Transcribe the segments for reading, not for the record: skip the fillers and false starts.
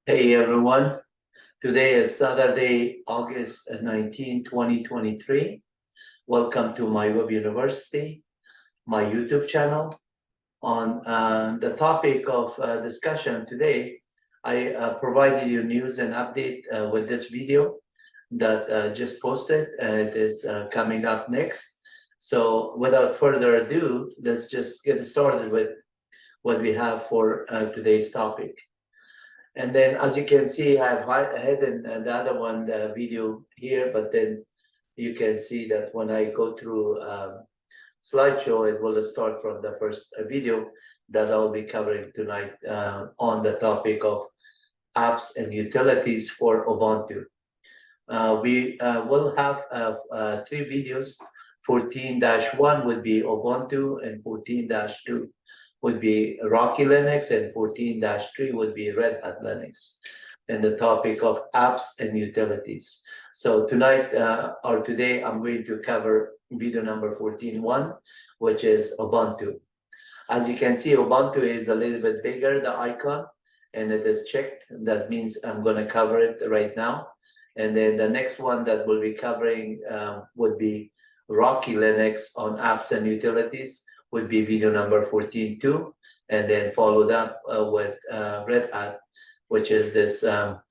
Hey everyone, today is Saturday, August 19, 2023. Welcome to my web university, my YouTube channel. On the topic of discussion today, I provided you news and update with this video that just posted. It is coming up next. So without further ado, let's just get started with what we have for today's topic. And then as you can see, I've hidden the other one, the video here, but then you can see that when I go through slideshow, it will start from the first video that I'll be covering tonight on the topic of apps and utilities for Ubuntu. We will have three videos. 14-1 would be Ubuntu, and 14-2 would be Rocky Linux, and 14-3 would be Red Hat Linux, and the topic of apps and utilities. So tonight or today, I'm going to cover video number 14.1, which is Ubuntu. As you can see, Ubuntu is a little bit bigger, the icon, and it is checked. That means I'm going to cover it right now. And then the next one that we'll be covering would be Rocky Linux on apps and utilities, would be video number 14.2, and then followed up with Red Hat, which is this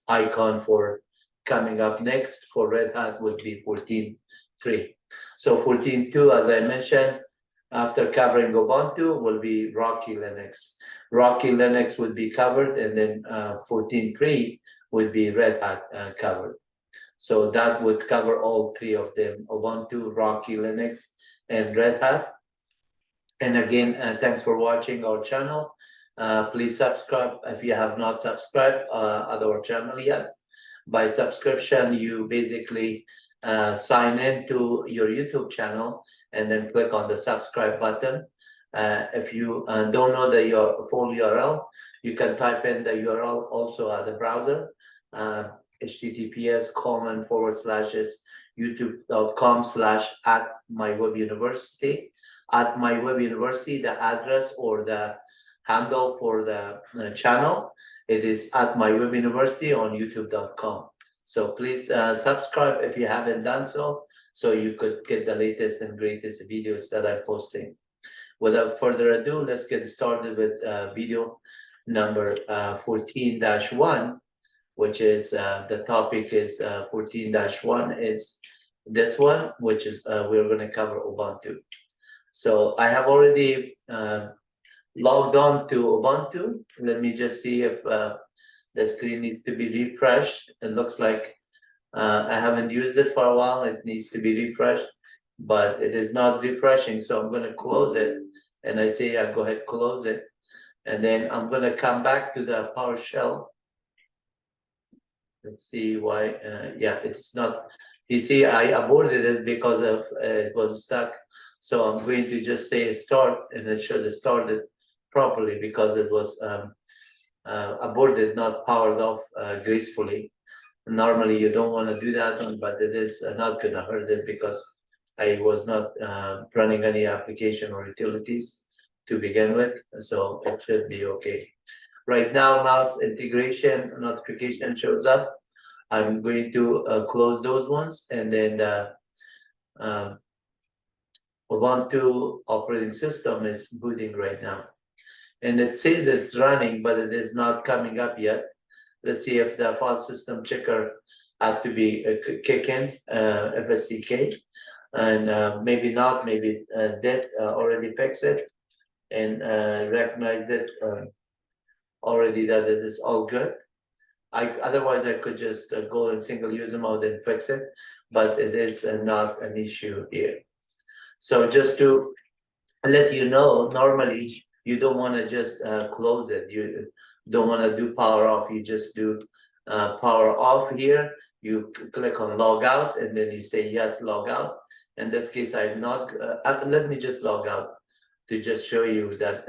icon for coming up next for Red Hat would be 14.3. So 14.2, as I mentioned, after covering Ubuntu will be Rocky Linux. Rocky Linux would be covered, and then 14.3 would be Red Hat covered. So that would cover all three of them: Ubuntu, Rocky Linux, and Red Hat. And again, thanks for watching our channel. Please subscribe if you have not subscribed at our channel yet. By subscription, you basically sign in to your YouTube channel and then click on the subscribe button. If you don't know the full URL, you can type in the URL also at the browser, https://youtube.com/@mywebuniversity. At my web university, the address or the handle for the channel, it is at my web university on youtube.com. So please subscribe if you haven't done so you could get the latest and greatest videos that I'm posting. Without further ado, let's get started with video number 14-1, which is the topic is 14-1 is this one, which is we're going to cover Ubuntu. So I have already logged on to Ubuntu. Let me just see if the screen needs to be refreshed. It looks like I haven't used it for a while. It needs to be refreshed, but it is not refreshing. So I'm going to close it. And I say, go ahead, close it. And then I'm going to come back to the PowerShell. Let's see why. Yeah, it's not. You see, I aborted it because of it was stuck. So I'm going to just say start, and it should have started properly because it was aborted, not powered off gracefully. Normally, you don't want to do that one, but it is not going to hurt it because I was not running any application or utilities to begin with. So it should be okay. Right now, mouse integration notification shows up. I'm going to close those ones, and then the Ubuntu operating system is booting right now. And it says it's running, but it is not coming up yet. Let's see if the file system checker had to be kicking, FSCK, and maybe not, maybe did already fix it and recognized it already that it is all good. Otherwise, I could just go in single user mode and fix it, but it is not an issue here. So just to let you know, normally you don't want to just close it. You don't want to do power off. You just do power off here. You click on log out, and then you say yes, log out. In this case, I'm not. Let me just log out to just show you that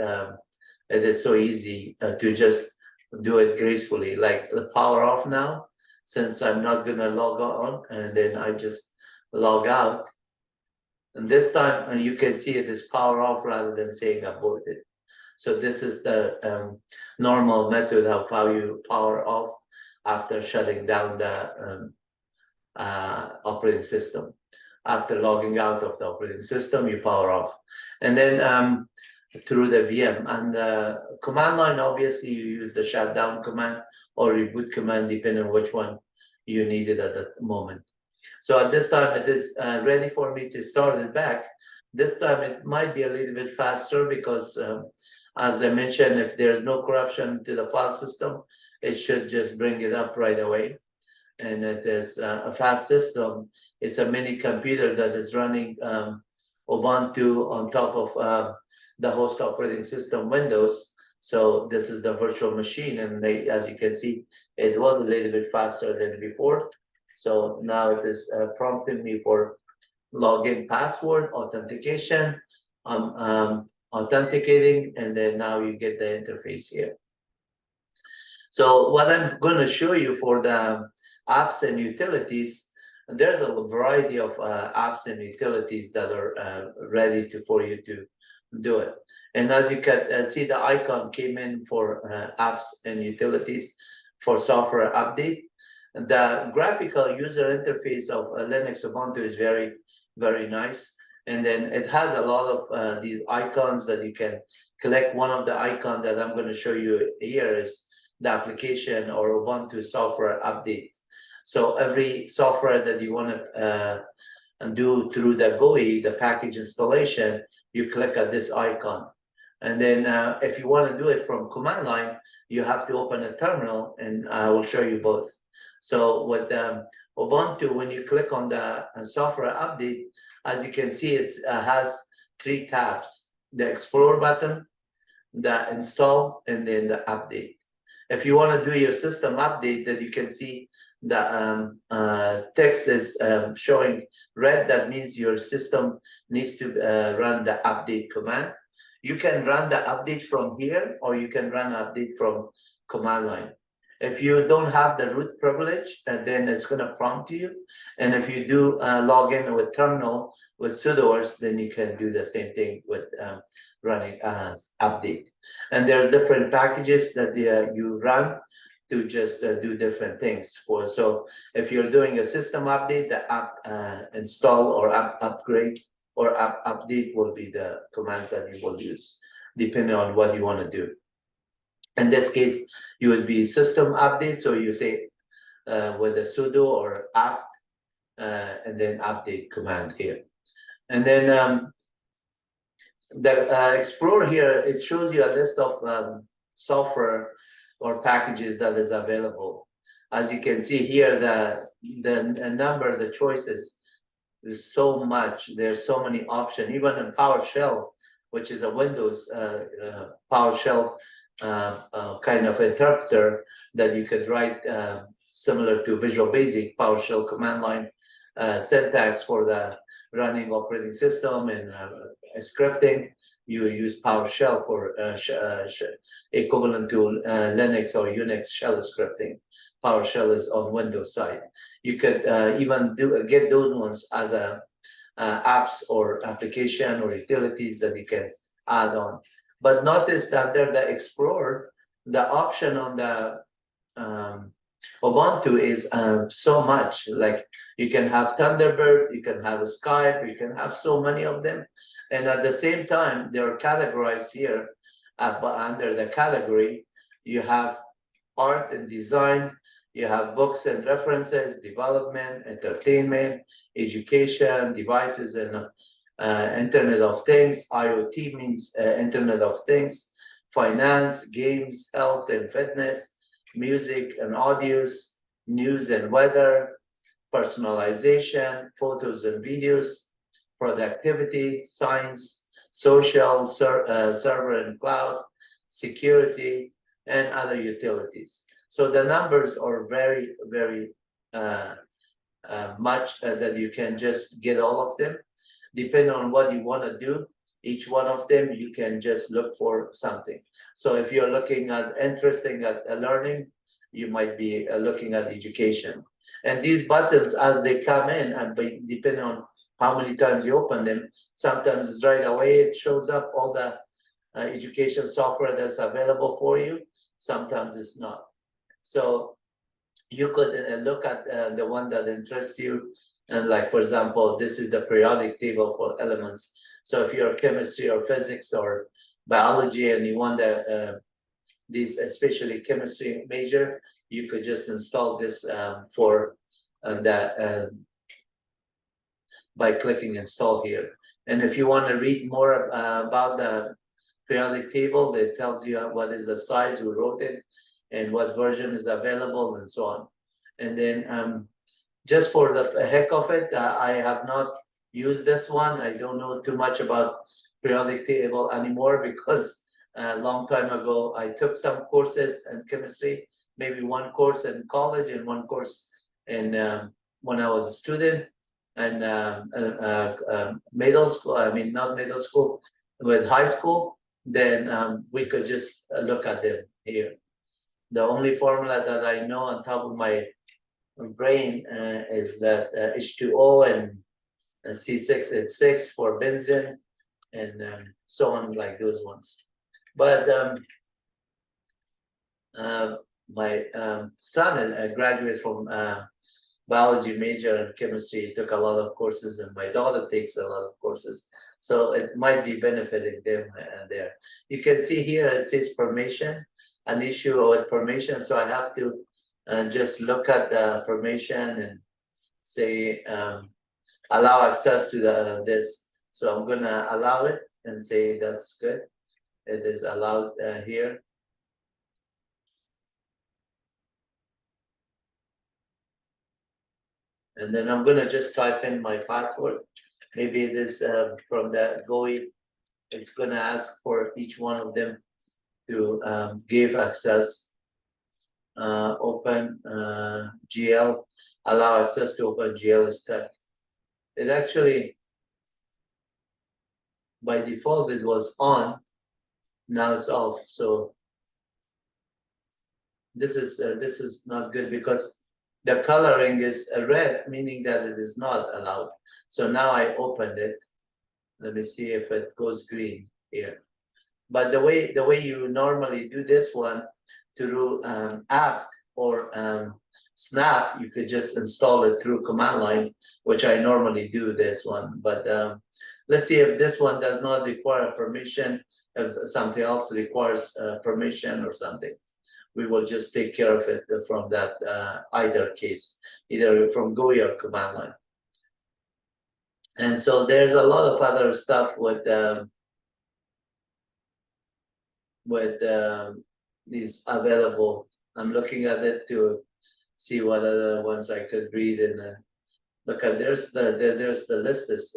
it is so easy to just do it gracefully. Like the power off now, since I'm not going to log on, and then I just log out. And this time you can see it is power off rather than saying aborted. So this is the normal method of how you power off after shutting down the operating system. After logging out of the operating system, you power off. And then through the VM. And the command line, obviously, you use the shutdown command or reboot command, depending on which one you needed at the moment. So at this time, it is ready for me to start it back. This time, it might be a little bit faster because, as I mentioned, if there's no corruption to the file system, it should just bring it up right away. And it is a fast system. It's a mini computer that is running Ubuntu on top of the host operating system Windows. So this is the virtual machine, and as you can see, it was a little bit faster than before. So now it is prompting me for login password, authentication, authenticating, and then now you get the interface here. So what I'm going to show you for the apps and utilities, there's a variety of apps and utilities that are ready for you to do it. And as you can see, the icon came in for apps and utilities for software update. The graphical user interface of Linux Ubuntu is very, very nice. And then it has a lot of these icons that you can click. One of the icons that I'm going to show you here is the application or Ubuntu software update. So every software that you want to do through the GUI, the package installation, you click at this icon. And then if you want to do it from command line, you have to open a terminal, and I will show you both. So with Ubuntu, when you click on the software update, as you can see, it has 3 tabs: the Explore button, the Install, and then the Update. If you want to do your system update, that you can see the text is showing red. That means your system needs to run the update command. You can run the update from here, or you can run update from command line. If you don't have the root privilege, then it's going to prompt you. And if you do log in with terminal with sudoers, then you can do the same thing with running update. And there's different packages that you run to just do different things for. So if you're doing a system update, the app install or app upgrade or app update will be the commands that you will use, depending on what you want to do. In this case, you would be system update. So you say with the sudo or apt and then update command here. And then the Explore here, it shows you a list of software or packages that is available. As you can see here, the choices is so much. There's so many options. Even in PowerShell, which is a Windows PowerShell kind of interpreter that you could write similar to Visual Basic PowerShell command line syntax for the running operating system and scripting. You use PowerShell for equivalent to Linux or Unix shell scripting. PowerShell is on Windows side. You could even get those ones as apps or application or utilities that you can add on. But notice that there, the Explorer, the option on the Ubuntu is so much. Like you can have Thunderbird, you can have Skype, you can have so many of them. And at the same time, they're categorized here. But under the category, you have art and design, you have books and references, development, entertainment, education, devices, and Internet of Things. IoT means Internet of Things, finance, games, health and fitness, music and audios, news and weather, personalization, photos and videos, productivity, science, social, server and cloud, security, and other utilities. So the numbers are very, very much that you can just get all of them. Depending on what you want to do, each one of them, you can just look for something. So if you're looking at interesting at learning, you might be looking at education. And these buttons, as they come in, and depending on how many times you open them, sometimes it's right away, it shows up all the education software that's available for you. Sometimes it's not. So you could look at the one that interests you. And like, for example, this is the periodic table for elements. So if you're chemistry or physics or biology and you want these, especially chemistry major, you could just install this for that by clicking install here. And if you want to read more about the periodic table that tells you what is the size, who wrote it, and what version is available, and so on. And then just for the heck of it, I have not used this one. I don't know too much about periodic table anymore because a long time ago I took some courses in chemistry, maybe one course in college and one course in when I was a student, and middle school. I mean, not middle school, with high school. Then we could just look at them here. The only formula that I know on top of my brain is that H2O and C6H6 for benzene, and so on, like those ones. But my son graduated from biology major and chemistry, took a lot of courses, and my daughter takes a lot of courses. So it might be benefiting them there. You can see here it says permission, an issue with permission. So I have to just look at the permission and say allow access to this. So I'm gonna allow it and say that's good. It is allowed here. And then I'm gonna just type in my password. Maybe this from the GUI, it's gonna ask for each one of them to give access. Open GL, allow access to open GL stack. It actually, by default, it was on. Now it's off. So this is not good because the coloring is red, meaning that it is not allowed. So now I opened it. Let me see if it goes green here. But the way you normally do this one through apt or snap, you could just install it through command line, which I normally do this one. But let's see if this one does not require permission, if something else requires permission or something. We will just take care of it from that either case, either from GUI or command line. And so there's a lot of other stuff with these available. I'm looking at it to see what other ones I could read and look at. There's the list is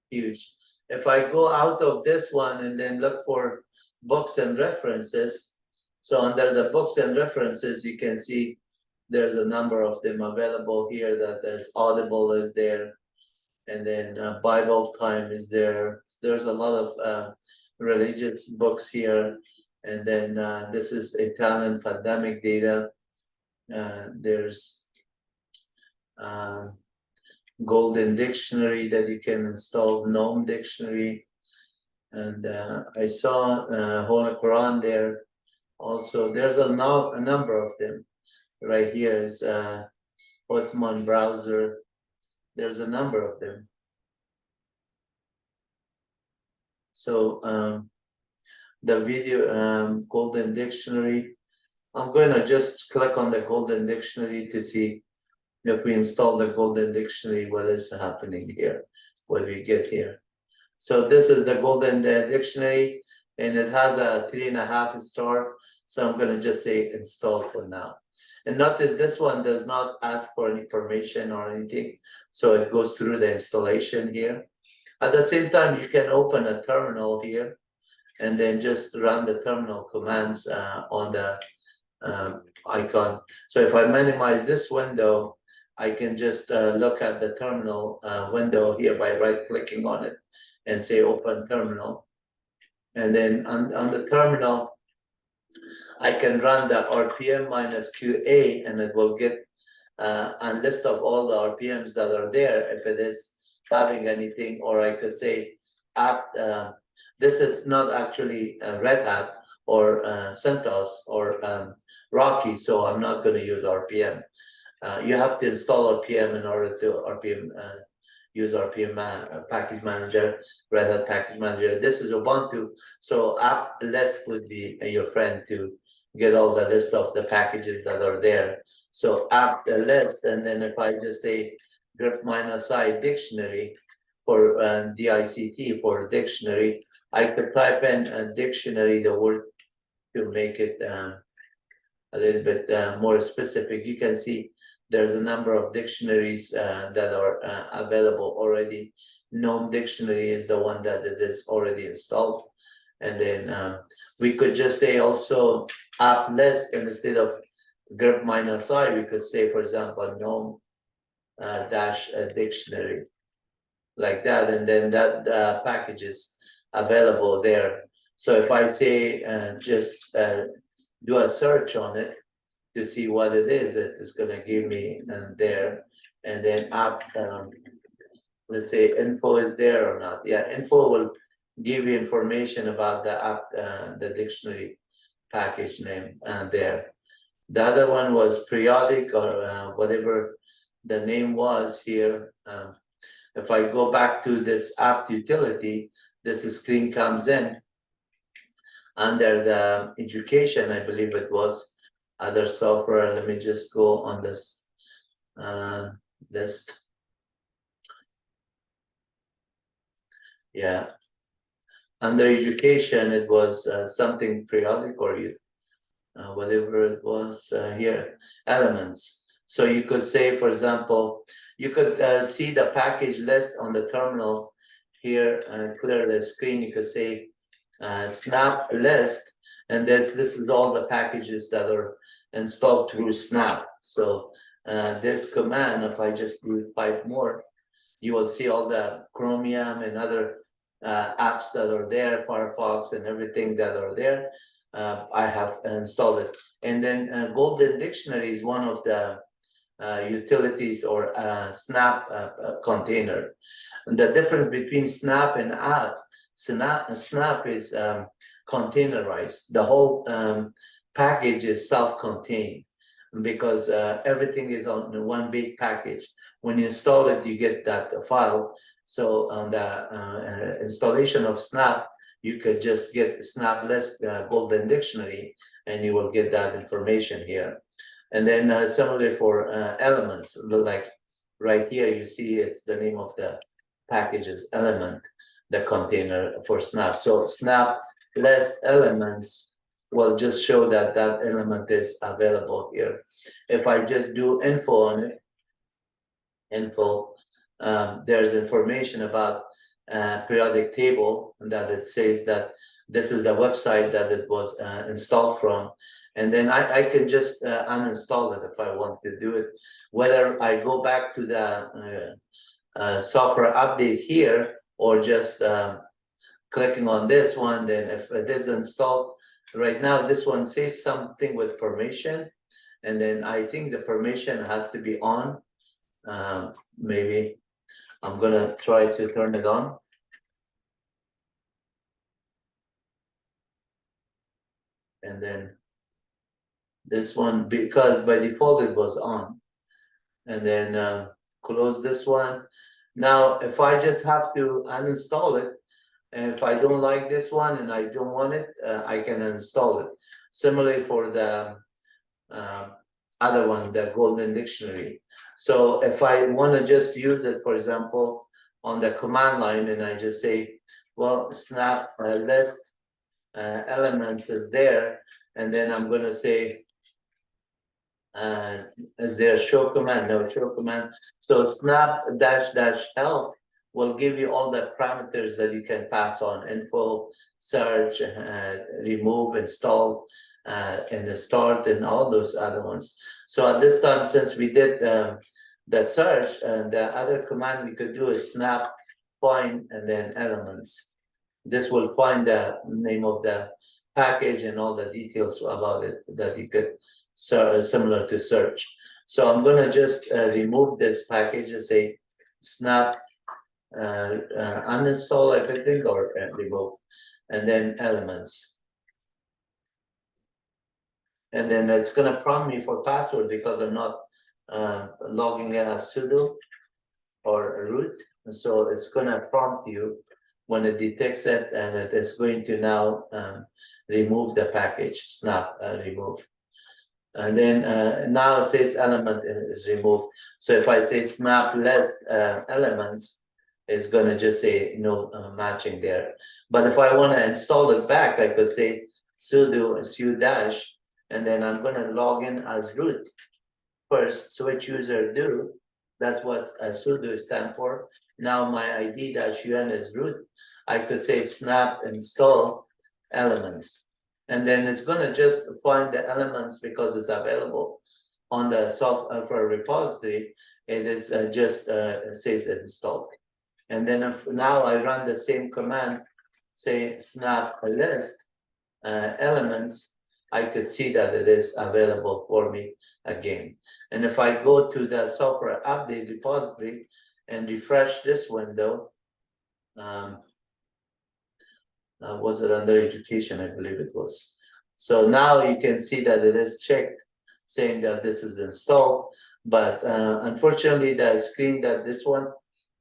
huge. If I go out of this one and then look for books and references, so under the books and references, you can see there's a number of them available here. That there's Audible is there, and then Bible Time is there. There's a lot of religious books here, and then this is Italian pandemic data. There's Golden Dictionary that you can install, Gnome Dictionary, and I saw Holy Quran there. Also, there's a number of them. Right here is Othman browser. There's a number of them. So the video Golden Dictionary, I'm going to just click on the Golden Dictionary to see if we install the Golden Dictionary, what is happening here, what we get here. So this is the Golden Dictionary, and it has a 3.5 star. So I'm going to just say install for now. And notice this one does not ask for any permission or anything. So it goes through the installation here. At the same time, you can open a terminal here and then just run the terminal commands on the icon. So if I minimize this window, I can just look at the terminal window here by right-clicking on it and say open terminal. And then on the terminal, I can run the RPM minus QA, and it will get a list of all the RPMs that are there if it is having anything. Or I could say apt. This is not actually Red Hat, or CentOS or Rocky, so I'm not going to use RPM. You have to install RPM in order to use RPM package manager, Red Hat package manager. This is Ubuntu, so app list would be your friend to get all the list of the packages that are there. So app list, and then if I just say grep -i dictionary for DICT for dictionary, I could type in a dictionary, the word, to make it a little bit more specific. You can see there's a number of dictionaries that are available already. GNOME dictionary is the one that it is already installed. And then we could just say also app list, and instead of grep -i, we could say, for example, GNOME dash dictionary, like that, and then that package is available there. So if I say just do a search on it to see what it is, it is going to give me there. And then app, let's say info is there or not. Yeah, info will give you information about the app, the dictionary package name there. The other one was periodic, or whatever the name was here. If I go back to this app utility, this screen comes in under the education, I believe it was, other software. Let me just go on this list. Yeah, under education, it was something periodic, or whatever it was here, elements. So you could say, for example, you could see the package list on the terminal here, clear the screen. You could say snap list, and this is all the packages that are installed through snap. So this command, if I just do 5 more, you will see all the Chromium and other apps that are there, Firefox and everything that are there. I have installed it. And then Golden Dictionary is one of the utilities or snap container. And the difference between snap and app, snap is containerized. The whole package is self-contained, because everything is on one big package. When you install it, you get that file. So on the installation of snap, you could just get snap list Golden Dictionary, and you will get that information here. And then similarly for elements, like right here, you see it's the name of the packages, element, the container for snap. So snap list elements will just show that that element is available here. If I just do info on it, info, there's information about periodic table, that it says that this is the website that it was installed from. And then I can just uninstall it if I want to do it. Whether I go back to the software update here, or just clicking on this one, then if it is installed, right now this one says something with permission, and then I think the permission has to be on. Maybe I'm gonna try to turn it on. And then this one, because by default it was on. And then close this one. Now, if I just have to uninstall it, and if I don't like this one and I don't want it, I can uninstall it. Similarly for the other one, the Golden Dictionary. So if I want to just use it, for example, on the command line, and I just say, well, snap list elements is there, and then I'm going to say, is there a show command? No show command. So snap dash help will give you all the parameters that you can pass on: info, search, remove, install, and the start, and all those other ones. So at this time, since we did the search, and the other command we could do is snap find and then elements. This will find the name of the package and all the details about it that you could similar to search. So I'm going to just remove this package and say snap uninstall everything, or remove, and then elements. And then it's gonna prompt me for password because I'm not logging in as sudo or root. And so it's gonna prompt you when it detects it, and it is going to now remove the package, snap remove. And then now it says element is removed. So if I say snap list elements, it's gonna just say no matching there. But if I wanna install it back, I could say sudo su dash, and then I'm gonna log in as root. First, switch user do, that's what sudo stand for. Now my ID dash un is root. I could say snap install elements. And then it's gonna just find the elements because it's available on the software repository. It is just says installed. And then if now I run the same command, say snap a list elements, I could see that it is available for me again. And if I go to the software update repository and refresh this window, was it under education? I believe it was. So now you can see that it is checked, saying that this is installed. But unfortunately, the screen that this one,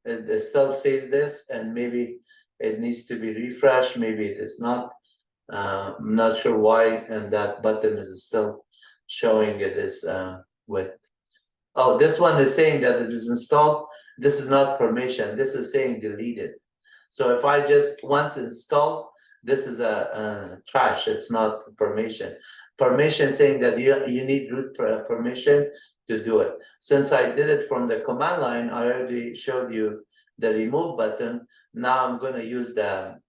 it still says this, and maybe it needs to be refreshed. Maybe it is not. I'm not sure why, and that button is still showing it is with. Oh, this one is saying that it is installed. This is not permission. This is saying deleted. So if I just once install, this is a trash. It's not permission. Permission saying that you need root permission to do it. Since I did it from the command line, I already showed you the remove button. Now I'm going to use the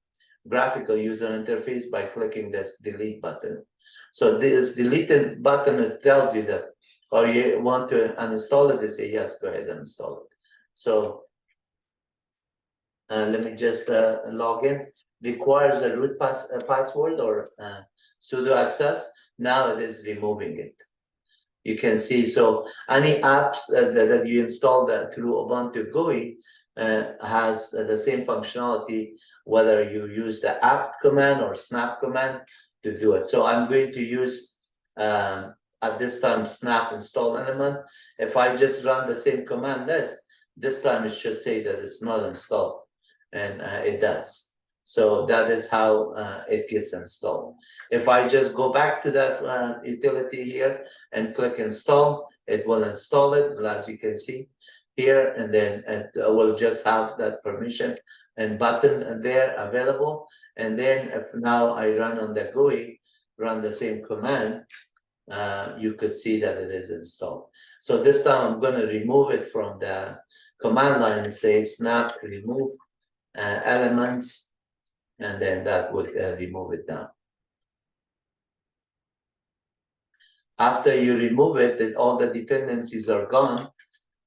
graphical user interface by clicking this delete button. So this deleted button, it tells you that, or you want to uninstall it, they say yes, go ahead and install it. So let me just log in. Requires a root password or sudo access. Now it is removing it. You can see, so any apps that you install through Ubuntu GUI has the same functionality, whether you use the apt command or snap command to do it. So I'm going to use at this time snap install element. If I just run the same command list, this time it should say that it's not installed, and it does. So that is how it gets installed. If I just go back to that utility here and click install, it will install it, as you can see here, and then it will just have that permission and button there available. And then if now I run on the GUI, run the same command, you could see that it is installed. So this time I'm going to remove it from the command line and say snap remove elements, and then that would remove it down. After you remove it, all the dependencies are gone.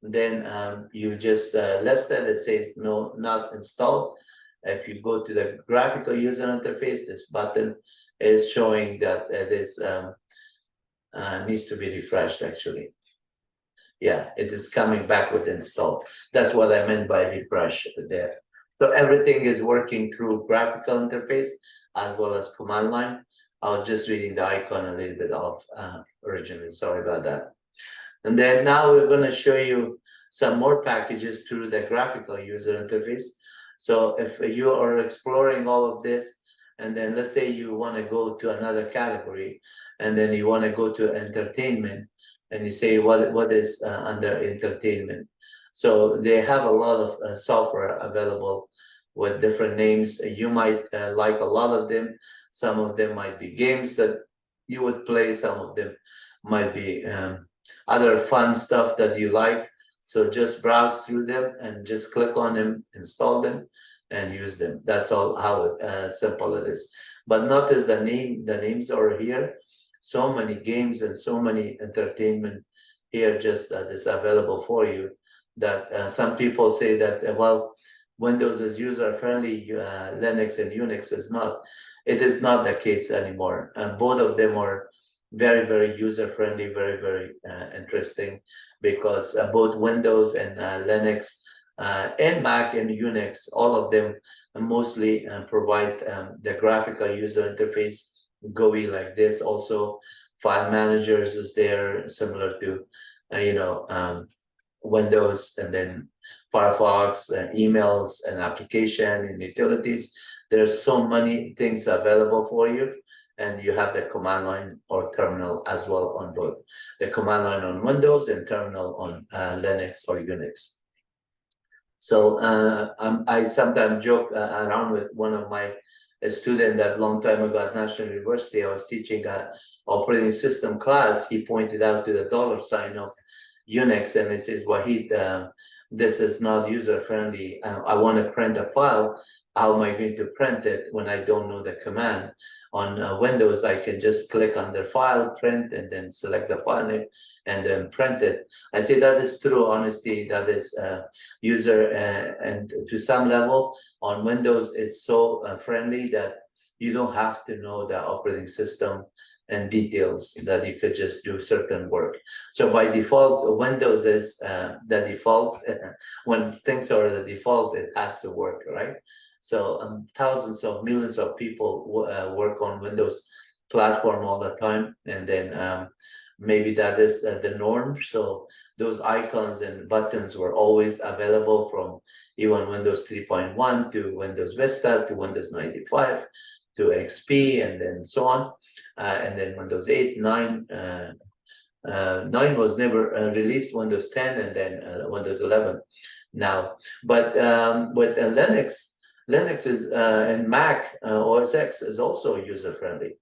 Then you just list it. It says no, not installed. If you go to the graphical user interface, this button is showing that it is needs to be refreshed. Actually, yeah, it is coming back with installed. That's what I meant by refresh there. So everything is working through graphical interface as well as command line. I was just reading the icon a little bit off originally. Sorry about that. And then now we're going to show you some more packages through the graphical user interface. So if you are exploring all of this, and then let's say you want to go to another category, and then you want to go to entertainment, and you say what is under entertainment. So they have a lot of software available with different names. You might like a lot of them. Some of them might be games that you would play. Some of them might be other fun stuff that you like. So just browse through them and just click on them, install them, and use them. That's all how simple it is. But notice the names are here. So many games and so many entertainment here just that is available for you, that some people say that, well, Windows is user friendly, Linux and Unix is not. It is not the case anymore. Both of them are very, very user friendly, very, very interesting, because both Windows and Linux and Mac and Unix, all of them mostly provide the graphical user interface GUI like this. Also file managers is there, similar to Windows, and then Firefox, and emails and application and utilities. There's so many things available for you, and you have the command line or terminal as well on both. The command line on Windows and terminal on Linux or Unix. So I sometimes joke around with one of my student that long time ago at National University. I was teaching a operating system class. He pointed out to the $ of Unix, and he says, Wahid, this is not user friendly. I want to print a file. How am I going to print it when I don't know the command? On Windows, I can just click on the file, print, and then select the file name, and then print it. I say that is true, honestly, that is user, and to some level on Windows, it's so friendly that you don't have to know the operating system and details, that you could just do certain work. So by default, Windows is the default. When things are the default, it has to work, right? So thousands of millions of people work on Windows platform all the time, and then maybe that is the norm. So those icons and buttons were always available from even Windows 3.1 to Windows Vista to Windows 95 to XP, and then so on, and then Windows 8, 9. 9 was never released, Windows 10, and then Windows 11 now. But with Linux is and Mac OS X is also user friendly.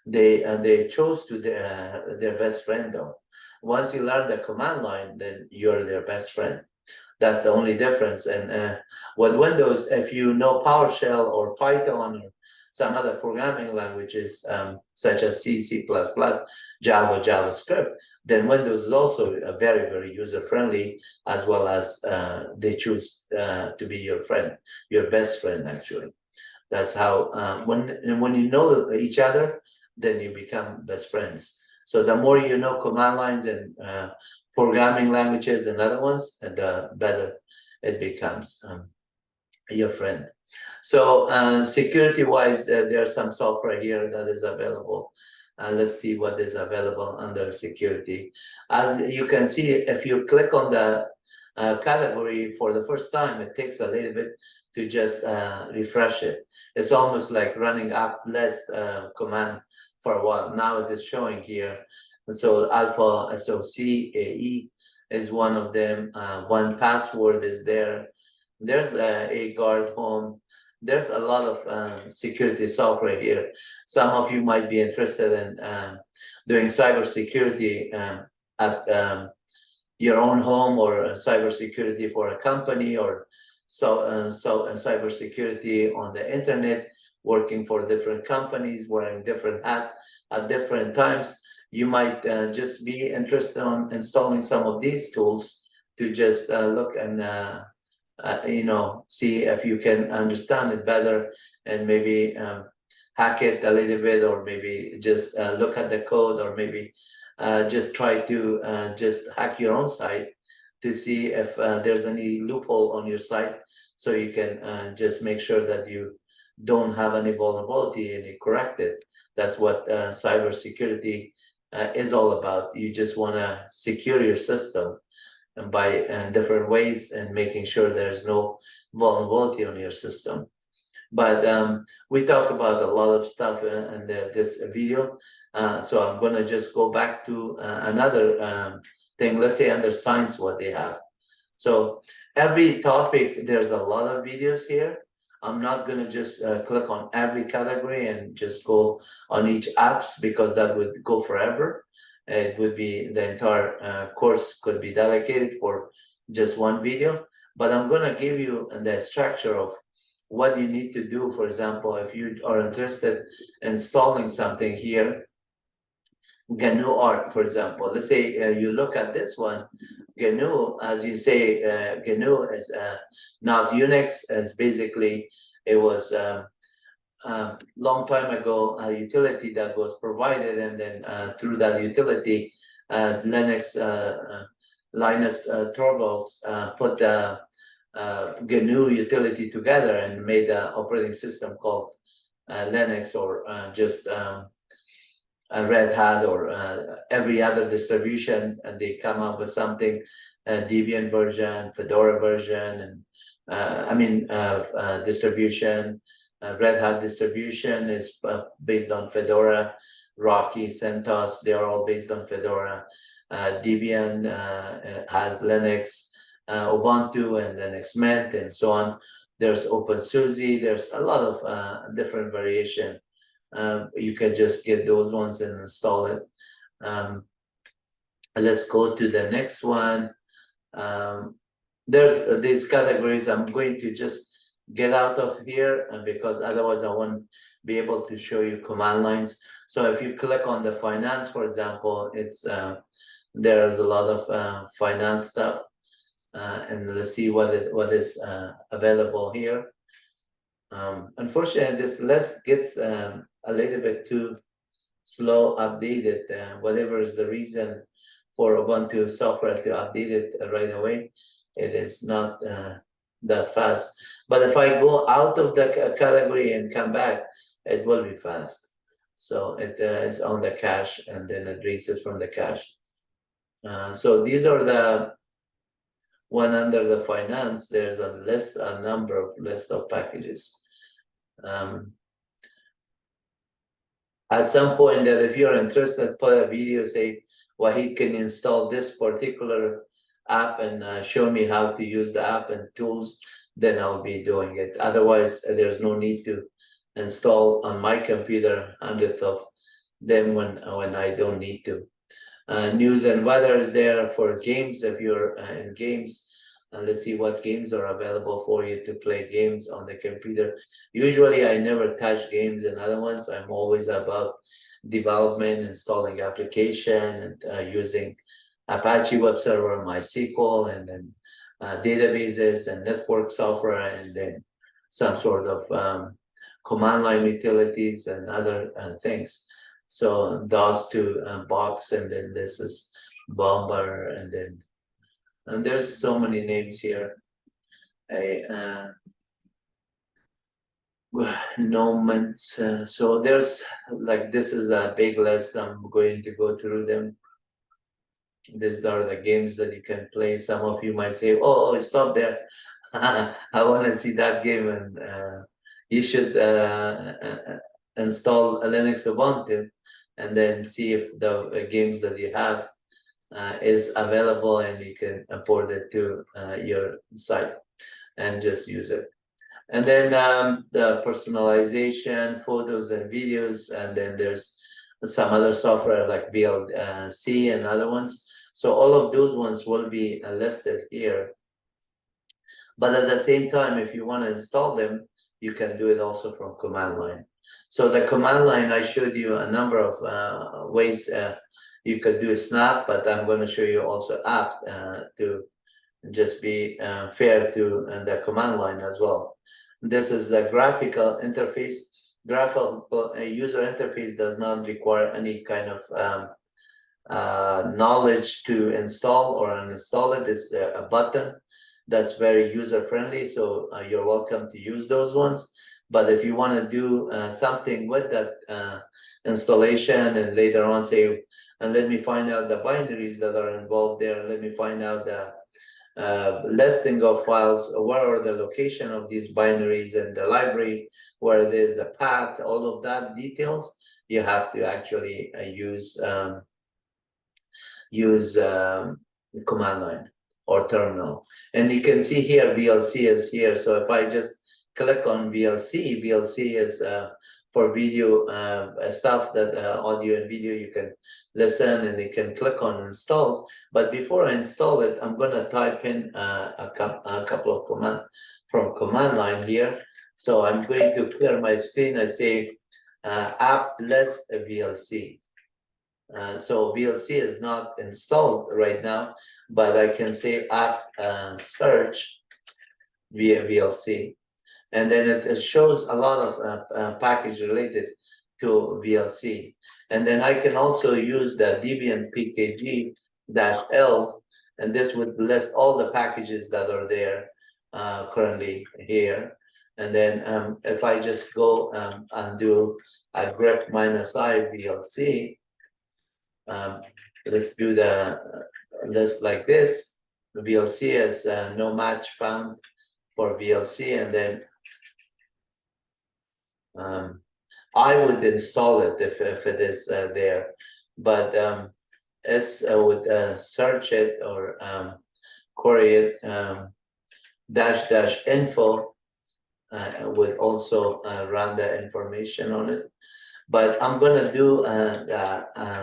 They chose to their best friend though. Once you learn the command line, then you're their best friend. That's the only difference. And with Windows, if you know PowerShell or Python or some other programming languages such as C, C++, Java, JavaScript, then Windows is also very, very user-friendly, as well as they choose to be your friend, your best friend, actually. That's how, when you know each other, then you become best friends. So the more you know command lines and programming languages and other ones, the better it becomes your friend. So security-wise, there's some software here that is available. Let's see what is available under security. As you can see, if you click on the category for the first time, it takes a little bit to just refresh it. It's almost like running up list command for a while. Now it is showing here. And so Alpha SOC AE is one of them. One password is there. There's a guard home. There's a lot of security software here. Some of you might be interested in doing cybersecurity at your own home, or cybersecurity for a company, or cybersecurity on the internet, working for different companies, wearing different hats at different times. You might just be interested in installing some of these tools to just look and see if you can understand it better, and maybe hack it a little bit, or maybe just look at the code, or maybe just try to just hack your own site to see if there's any loophole on your site, so you can just make sure that you don't have any vulnerability and you correct it. That's what cybersecurity is all about. You just want to secure your system, and by different ways, and making sure there's no vulnerability on your system. But we talk about a lot of stuff in this video, so I'm going to just go back to another thing. Let's say under science, what they have. So every topic, there's a lot of videos here. I'm not going to just click on every category and just go on each apps, because that would go forever. It would be, the entire course could be dedicated for just one video. But I'm going to give you the structure of what you need to do. For example, if you are interested in installing something here, GNU Art, for example. Let's say you look at this one, GNU, as you say, GNU is not Unix, as basically it was long time ago a utility that was provided, and then through that utility, Linus Torvalds put the GNU utility together and made an operating system called Linux, or just Red Hat or every other distribution, and they come up with something, Debian version, Fedora version, and distribution. Red Hat distribution is based on Fedora. Rocky, CentOS, they are all based on Fedora. Debian has Linux, Ubuntu, and Linux Mint, and so on. There's OpenSUSE. There's a lot of different variation. You can just get those ones and install it. Let's go to the next one. There's these categories. I'm going to just get out of here because otherwise I won't be able to show you command lines. So if you click on the finance, for example, it's there's a lot of finance stuff, and let's see what is available here. Unfortunately, this list gets a little bit too slow updated. Whatever is the reason for Ubuntu software to update it right away, it is not that fast. But if I go out of the category and come back, it will be fast. So it is on the cache, and then it reads it from the cache. So these are the one under the finance. There's a number of list of packages. At some point, that if you're interested, put a video, say, Wahid, can you install this particular app and show me how to use the app and tools, then I'll be doing it. Otherwise, there's no need to install on my computer hundreds of them when I don't need to. News and weather is there for games if you're in games. And let's see what games are available for you to play games on the computer. Usually I never touch games and other ones. I'm always about development, installing application, and using Apache web server, MySQL, and then databases and network software, and then some sort of command line utilities and other things. So DOS to box, and then this is Bomber, and there's so many names here. Moments. So there's like, this is a big list. I'm going to go through them. These are the games that you can play. Some of you might say, "Oh, stop there! I want to see that game." And you should install a Linux Ubuntu, and then see if the games that you have is available, and you can import it to your site and just use it. And then the personalization, photos and videos, and then there's some other software like VLC and other ones. So all of those ones will be listed here. But at the same time, if you want to install them, you can do it also from command line. So the command line, I showed you a number of ways you could do snap, but I'm going to show you also app to just be fair to the command line as well. This is the graphical interface. Graphical user interface does not require any kind of knowledge to install or uninstall it. It's a button that's very user friendly, so you're welcome to use those ones. But if you want to do something with that installation, and later on say, and let me find out the binaries that are involved there, let me find out the listing of files, where are the location of these binaries and the library, where there's the path, all of that details, you have to actually use command line or terminal. And you can see here VLC is here. So if I just click on VLC, VLC is for video stuff, that audio and video you can listen, and you can click on install. But before I install it, I'm going to type in a couple of commands from command line here. So I'm going to clear my screen. I say app list VLC. So VLC is not installed right now, but I can say app search via VLC. And then it shows a lot of package related to VLC. And then I can also use the Debian pkg-l, and this would list all the packages that are there currently here. And then if I just go and do a grep -i VLC, Let's do the list like this. VLC has no match found for VLC, and then I would install it if it is there, but S would search it or query it dash info would also run the information on it. But I'm gonna do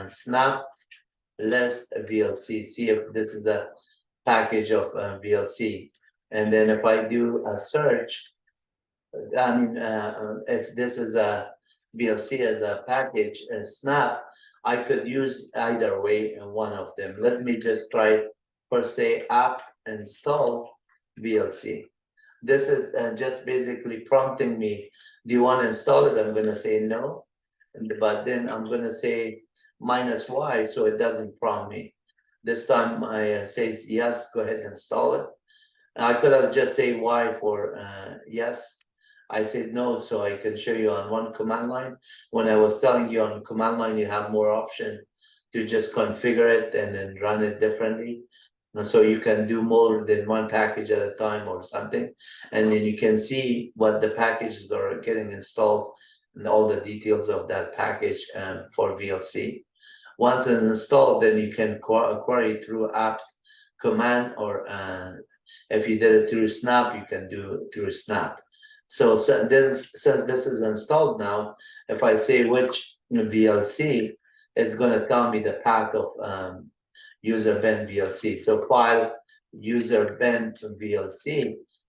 snap list VLC, see if this is a package of VLC. And then if I do a search, I mean, if this is a VLC as a package, snap, I could use either way in one of them. Let me just try for say app install VLC. This is just basically prompting me, do you want to install it? I'm going to say no, but then I'm going to say -y so it doesn't prompt me. This time I says yes, go ahead and install it. I could have just say y for yes. I said no, so I can show you on one command line. When I was telling you on command line, you have more option to just configure it and then run it differently. And so you can do more than one package at a time or something. And then you can see what the packages are getting installed and all the details of that package for VLC. Once it's installed, then you can query through apt command, or if you did it through snap, you can do it through snap. So then, since this is installed now, if I say which VLC, it's going to tell me the path of user bin VLC. So file user bin VLC,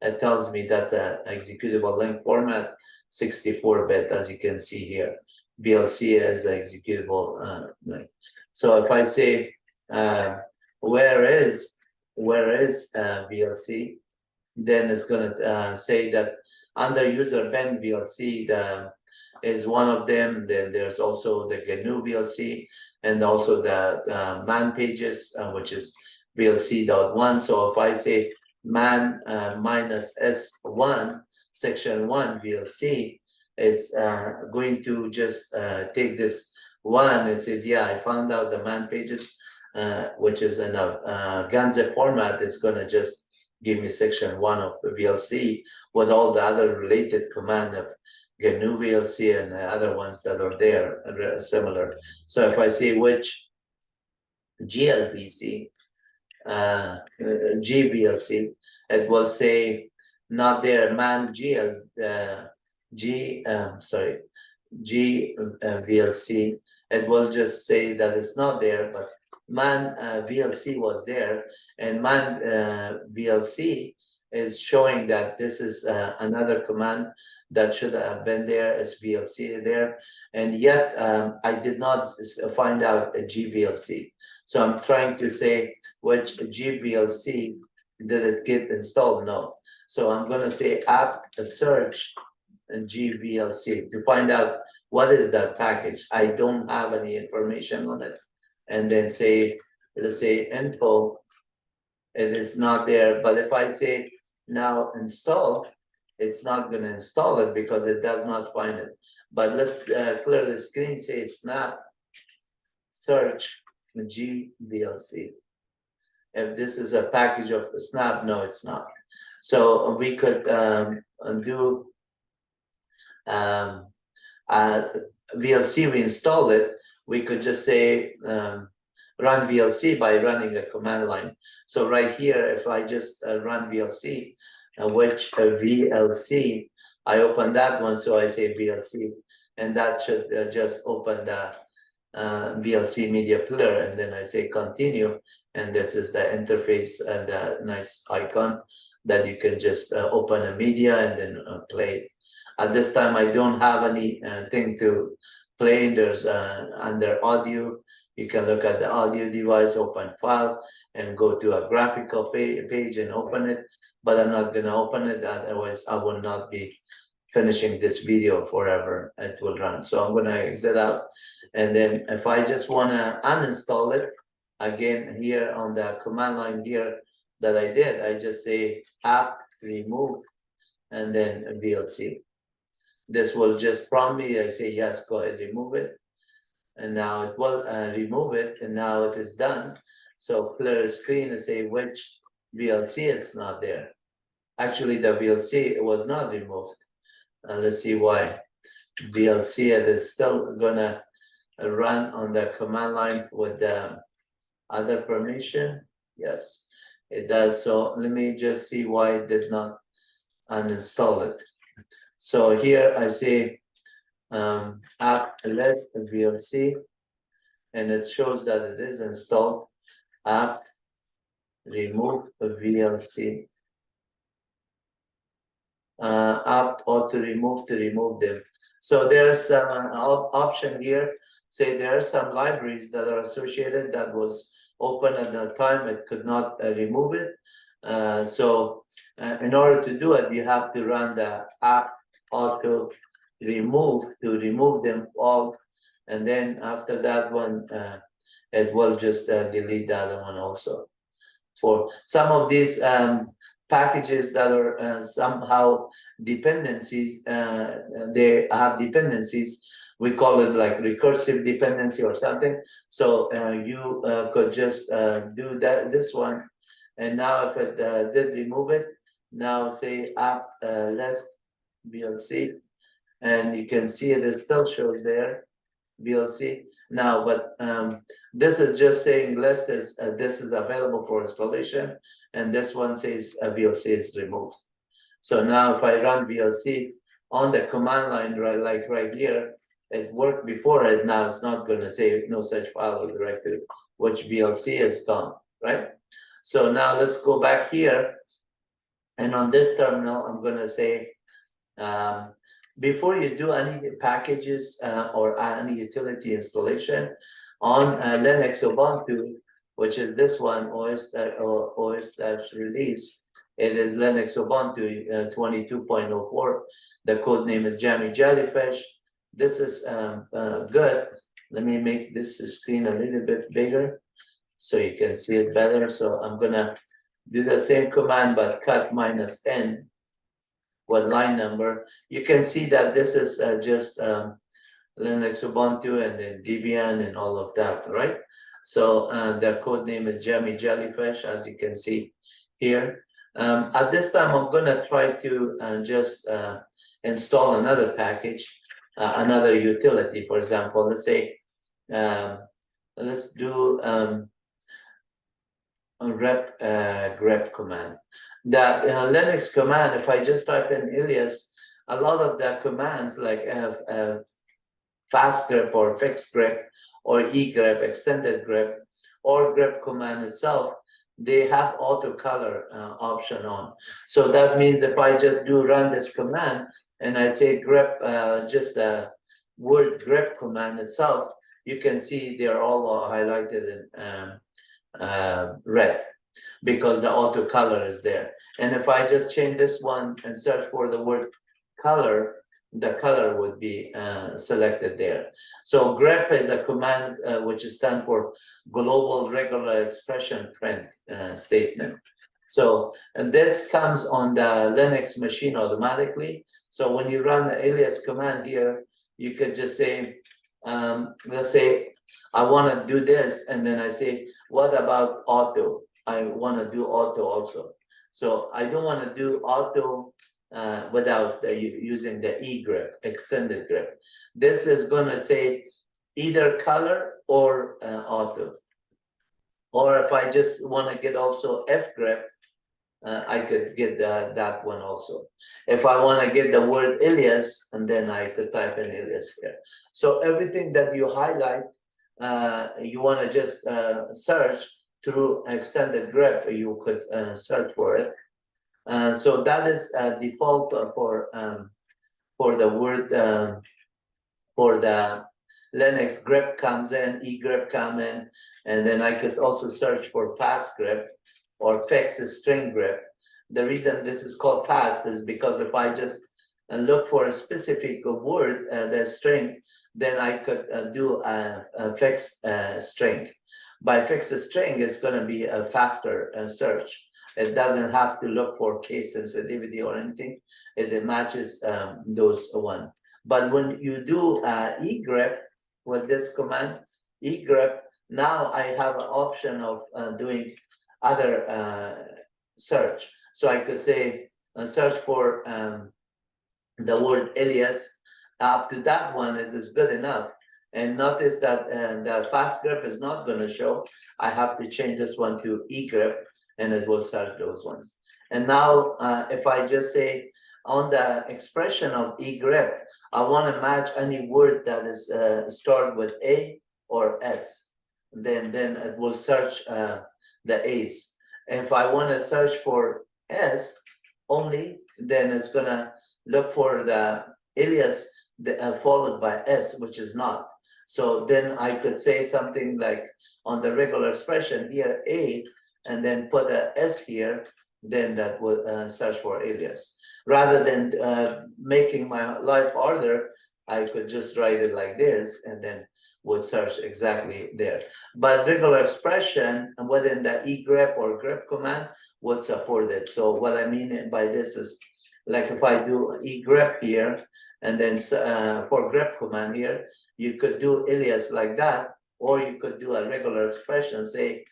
it tells me that's a executable link format, 64-bit, as you can see here. VLC is an executable link. So if I say where is VLC, then it's going to say that under user bin VLC is one of them. Then there's also the GNU VLC and also the man pages, which is VLC.1. So if I say man -S1 section 1 VLC, it's going to just take this one. It says, yeah, I found out the man pages, which is in a Ganze format. It's going to just give me section 1 of the VLC with all the other related command of GNU VLC and the other ones that are there similar. So if I say which GLVC, GVLC, it will say not there, man GVLC. It will just say that it's not there, but man VLC was there, and man VLC is showing that this is another command that should have been there as VLC there, and yet I did not find out a GVLC. So I'm trying to say which GVLC did it get installed? No. So I'm going to say apt search GVLC to find out what is that package. I don't have any information on it. And then say, let's say info, it is not there. But if I say now install, it's not going to install it because it does not find it. But let's clear the screen, say snap search GVLC. If this is a package of snap, no, it's not. So we could do VLC, we install it. We could just say run VLC by running a command line. So right here, if I just run VLC, which VLC, I open that one, so I say VLC, and that should just open the VLC media player, and then I say continue, and this is the interface and the nice icon that you can just open a media and then play. At this time, I don't have any thing to play. There's under audio, you can look at the audio device, open file, and go to a graphical page and open it. But I'm not going to open it, otherwise I will not be finishing this video forever. It will run. So I'm going to exit out. And then if I just want to uninstall it, again, here on the command line here that I did, I just say app remove and then VLC. This will just prompt me. I say, yes, go ahead, remove it. and now it will remove it, and now it is done. So clear screen and say which VLC it's not there. Actually, the VLC was not removed. Let's see why. VLC it is still gonna run on the command line with the other permission. Yes, it does. So let me just see why it did not uninstall it. So here I say app list VLC, and it shows that it is installed. App remove VLC. App auto remove to remove them. So there's some option here. Say there are some libraries that are associated that was open at the time, it could not remove it. So in order to do it, you have to run the app auto remove to remove them all, and then after that one, it will just delete the other one also. For some of these packages that are somehow dependencies, they have dependencies. We call it like recursive dependency or something. So you could just do this one, and now if it did remove it, now say app list VLC, and you can see it still shows there VLC now, but this is just saying list is this is available for installation, and this one says VLC is removed. So now if I run VLC on the command line, right here, it worked before it, now it's not going to say no such file or directory, which VLC is gone, right? So now let's go back here, and on this terminal, I'm going to say, before you do any packages or any utility installation on Linux Ubuntu, which is this one, OS-release, it is Linux Ubuntu 22.04. The code name is Jammy Jellyfish. This is good. Let me make this screen a little bit bigger so you can see it better. So I'm gonna do the same command but cut -n. What line number? You can see that this is just Linux Ubuntu and then Debian and all of that, right? So the code name is Jammy Jellyfish, as you can see here. At this time, I'm gonna try to just install another package, another utility. For example, let's say, let's do a grep command. The Linux command, if I just type in alias, a lot of the commands like fast grep or fixed grep or egrep, extended grep, or grep command itself, they have auto color option on. So that means if I just do run this command and I say grep, just the word grep command itself, you can see they're all highlighted in red, because the auto color is there. And if I just change this one and search for the word color, the color would be selected there. So grep is a command which stands for global regular expression print statement. So, and this comes on the Linux machine automatically. So when you run the alias command here, you could just say, let's say I want to do this, and then I say, what about auto? I want to do auto also. So I don't want to do auto without using the egrep, extended grep. This is going to say either color or auto. Or if I just want to get also fgrep, I could get that one also. If I want to get the word alias, and then I could type in alias here. So everything that you highlight, you want to just search through extended grep, you could search for it. So that is default for the word, for the Linux grep comes in, egrep come in, and then I could also search for fast grep or fixed string grep. The reason this is called fast is because if I just look for a specific word, the string, then I could do a fixed string. By fixed string, it's going to be a faster search. It doesn't have to look for case sensitivity or anything. It matches those one. But when you do egrep, with this command, egrep, now I have an option of doing other search. So I could say search for the word alias. Up to that one, it is good enough. And notice that the fast grep is not going to show. I have to change this one to egrep, and it will search those ones. And now, if I just say on the expression of egrep, I want to match any word that is started with A or S. Then it will search the A's. If I want to search for S only, then it's gonna look for the alias followed by S, which is not. So then I could say something like on the regular expression here, A, and then put a S here, then that would search for alias. Rather than making my life harder, I could just write it like this and then would search exactly there. But regular expression within the egrep or grep command would support it. So what I mean by this is, like if I do egrep here, and then for grep command here, you could do alias like that, or you could do a regular expression, say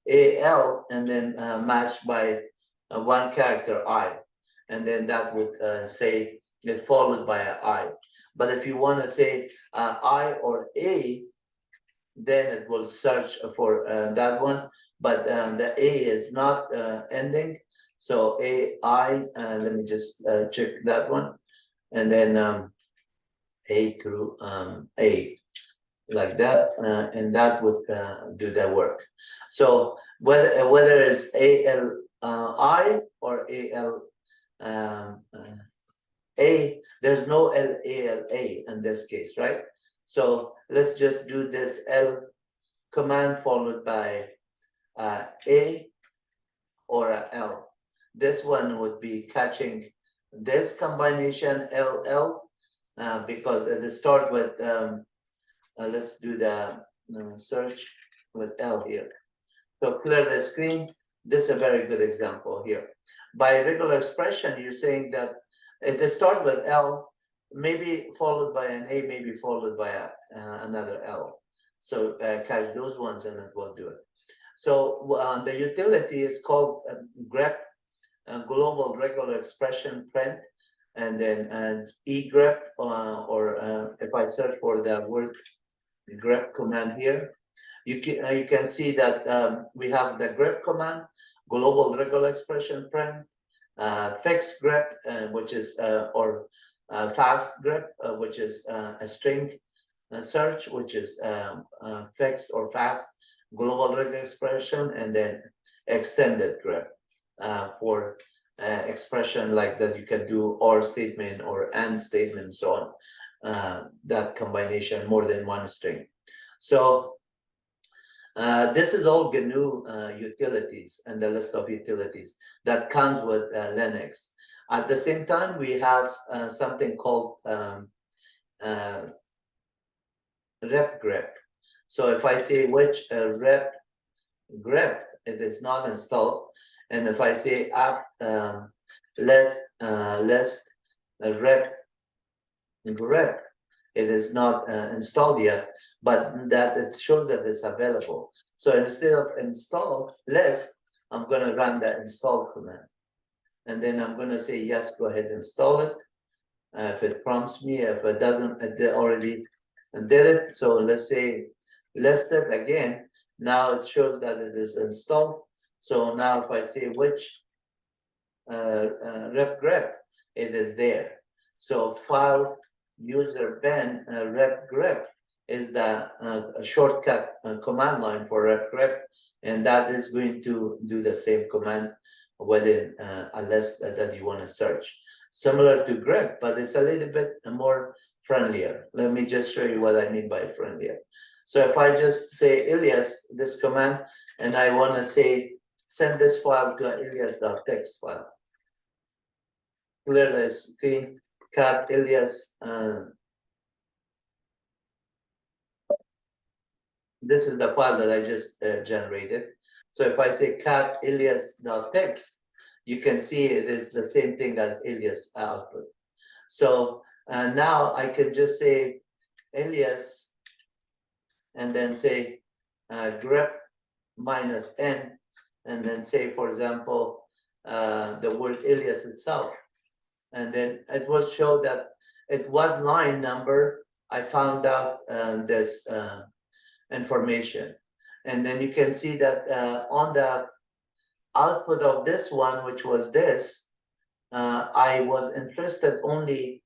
AL, and then matched by one character I, and then that would say it followed by an I. But if you want to say I or A, then it will search for that one, but the A is not ending. So AI, let me just check that one, and then A through A, like that, and that would do the work. So whether it's ALI or AL A, there's no LALA in this case, right? So let's just do this L command followed by A or a L. This one would be catching this combination LL because it start with, let's do the search with L here. So clear the screen. This is a very good example here. By regular expression, you're saying that it start with L, maybe followed by an A, maybe followed by another L. So catch those ones and it will do it. So the utility is called grep, global regular expression print, and then egrep, or if I search for the word grep command here, you can see that we have the grep command, global regular expression print, fixed grep, which is or fast grep, which is a string search, which is fixed or fast global regular expression, and then extended grep for expression like that you can do or statement or and statement, so on. That combination, more than one string. So this is all GNU utilities and the list of utilities that comes with Linux. At the same time, we have something called rep grep. So if I say which rep grep it is not installed, and if I say apt list rep grep, it is not installed yet, but that it shows that it's available. So instead of install list, I'm going to run the install command, and then I'm going to say yes, go ahead install it. If it prompts me, if it doesn't, it already did it. So let's say list it again. Now it shows that it is installed. So now if I say which rep grep, it is there. So file user ben rep grep is the shortcut command line for rep grep, and that is going to do the same command within a list that you want to search. Similar to grep, but it's a little bit more friendlier. Let me just show you what I mean by friendlier. So if I just say alias, this command, and I want to say send this file to an alias.txt file. Clear the screen, cat alias. This is the file that I just generated. So if I say cat alias.txt, you can see it is the same thing as alias output. So now I can just say alias and then say grep minus n, and then say, for example, the word alias itself. And then it will show that at what line number I found out this information. And then you can see that on the output of this one, which was this, I was interested only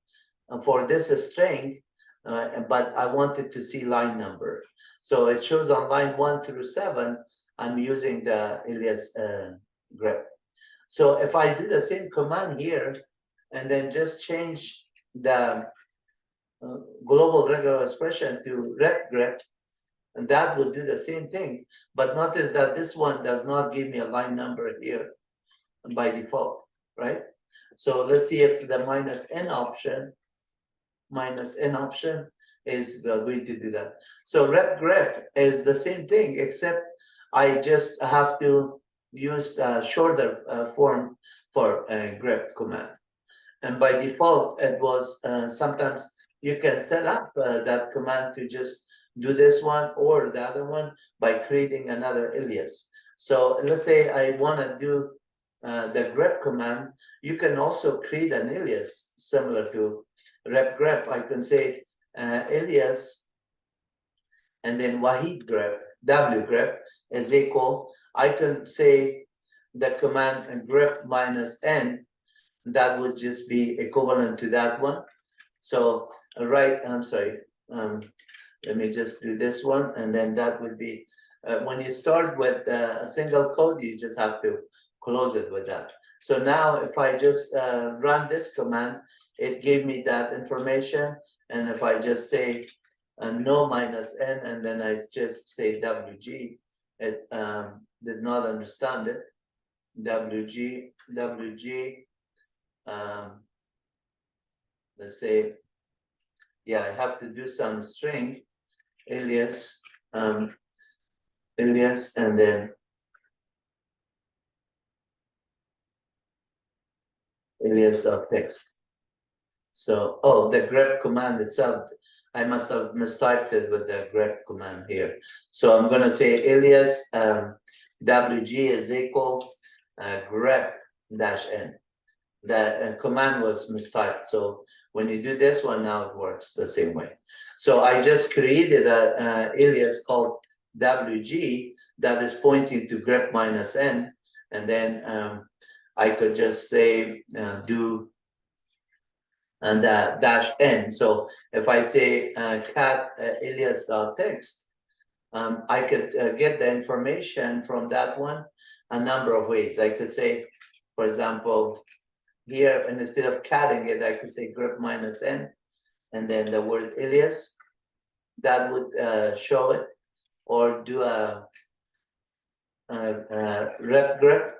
for this string, but I wanted to see line number. So it shows on line 1 through 7, I'm using the alias grep. So if I do the same command here, and then just change the global regular expression to rep grep, and that would do the same thing. But notice that this one does not give me a line number here by default, right? So let's see if the minus n option is going to do that. So rep grep is the same thing, except I just have to use the shorter form for grep command. And by default, it was sometimes you can set up that command to just do this one or the other one by creating another alias. So let's say I want to do the grep command. You can also create an alias similar to rep grep. I can say alias and then Wahid grep, W grep is equal. I can say the command grep minus n, that would just be equivalent to that one. So I'm sorry, let me just do this one, and then that would be, when you start with a single code, you just have to close it with that. So now if I just run this command, it gave me that information. And if I just say no minus n, and then I just say WG, it did not understand it. WG, let's say, yeah, I have to do some string alias, alias, and then alias.text. So, oh, the grep command itself, I must have mistyped it with the grep command here. So I'm going to say alias WG is equal grep dash n. The command was mistyped. So when you do this one, now it works the same way. So I just created a alias called WG that is pointing to grep minus n, and then I could just say do and dash n. So if I say cat alias.text, I could get the information from that one a number of ways. I could say, for example, here, and instead of catting it, I could say grep minus n, and then the word alias, that would show it, or do a rep grep.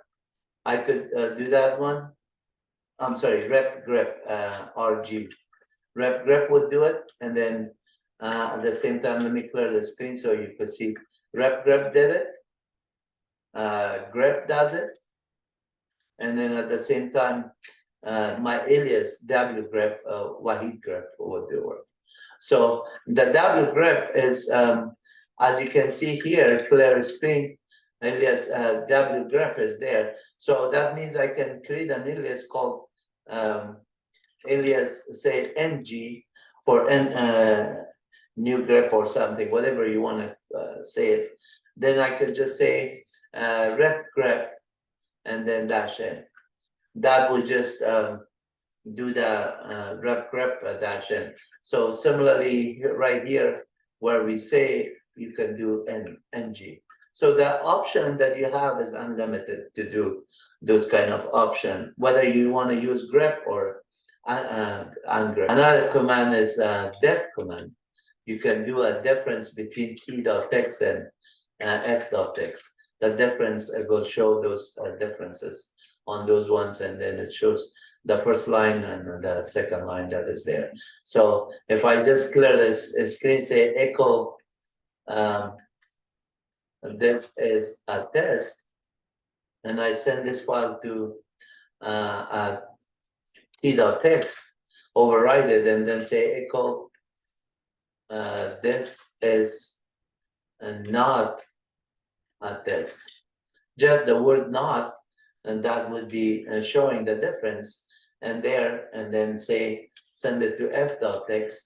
I could do that one. I'm sorry, rep grep RG. Rep grep would do it, and then at the same time, let me clear the screen so you could see. Rep grep did it. Grep does it, and then at the same time, my alias W grep Wahid grep would do work. So the W grep is, as you can see here, clear screen, alias W grep is there. So that means I can create an alias called alias, say NG for new grep or something, whatever you want to say it. Then I could just say rep grep and then dash n. That would just do the rep grep dash n. So similarly, right here, where we say you can do ng. So the option that you have is unlimited to do those kind of option, whether you want to use grep or ungrep. Another command is def command. You can do a difference between key.text and f.text. The difference will show those differences on those ones, and then it shows the first line and the second line that is there. So if I just clear this screen, say echo, this is a test, and I send this file to t.text, override it, and then say echo, this is and not a test. Just the word not, and that would be showing the difference. And there, and then say, send it to f.text.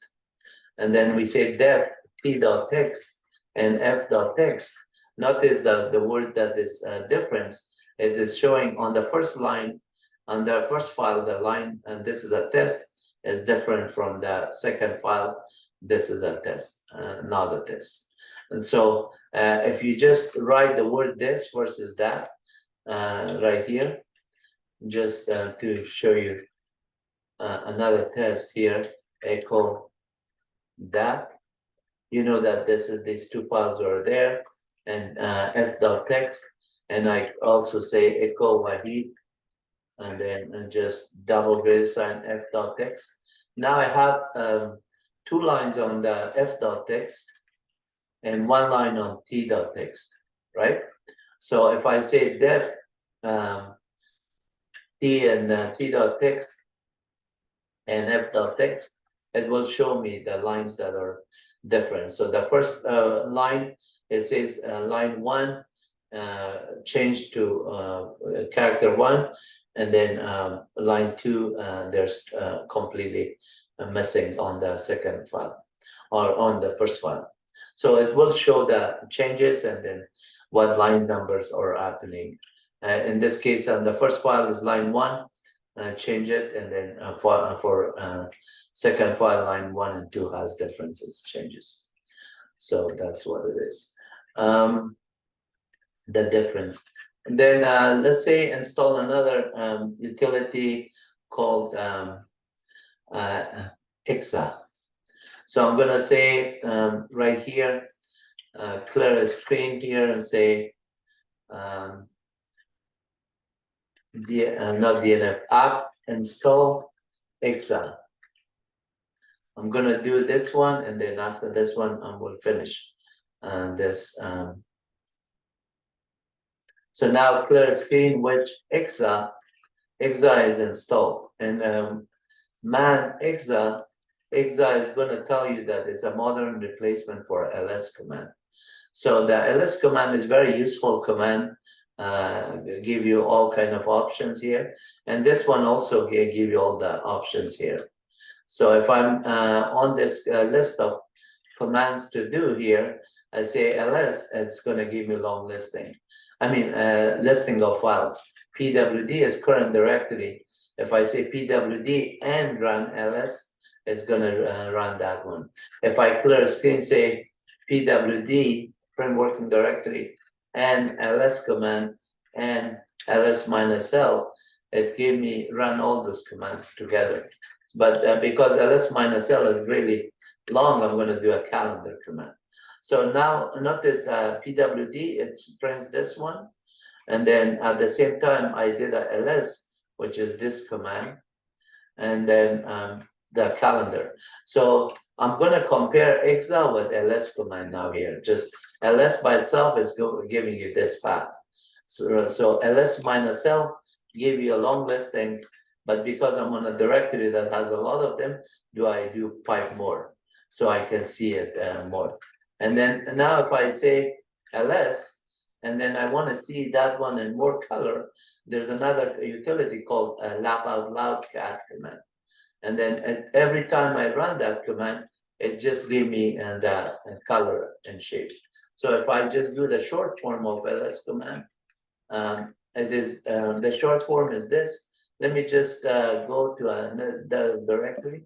And then we say def t.text and f.text. Notice that the word that is difference, it is showing on the first line, on the first file, the line, and this is a test, is different from the second file. This is a test, not a test. And so if you just write the word this versus that right here, just to show you another test here, echo that, you know that this is, these two files are there, and f.text, and I also say echo Wahid, and then just double greater sign f.text. Now I have two lines on the f.text and one line on t.text, right? So if I say def t and t.text and f.text, it will show me the lines that are different. So the first line, it says line 1 changed to character 1, and then line 2 there's completely missing on the second file or on the first file. So it will show the changes and then what line numbers are happening. In this case, on the first file is line 1, change it, and then for second file, line 1 and 2 has differences, changes. So that's what it is. The difference. And then let's say install another utility called IXA. So I'm gonna say right here, clear a screen here and say not DNF app install IXA. I'm gonna do this one, and then after this one, I will finish this. So now clear screen, which IXA is installed, and man IXA is gonna tell you that it's a modern replacement for ls command. So the ls command is very useful command. Give you all kind of options here, and this one also give you all the options here. So if I'm on this list of commands to do here, I say ls, it's going to give me long listing. I mean, listing of files. pwd is current directory. If I say pwd and run ls, it's going to run that one. If I clear screen, say pwd, print working directory, and ls command, and ls -l, it gave me run all those commands together. But because ls -l is really long, I'm going to do a calendar command. So now notice pwd, it prints this one. And then at the same time, I did a ls, which is this command, and then the calendar. So I'm going to compare IXA with ls command now here. Just ls by itself is giving you this path. So ls -l give you a long listing, but because I'm on a directory that has a lot of them, I do 5 more, so I can see it more. And then now if I say ls, and then I want to see that one in more color, there's another utility called laugh out loud cat command. And then every time I run that command, it just gives me the color and shape. So if I just do the short form of ls command, it is the short form is this. Let me just go to the directory.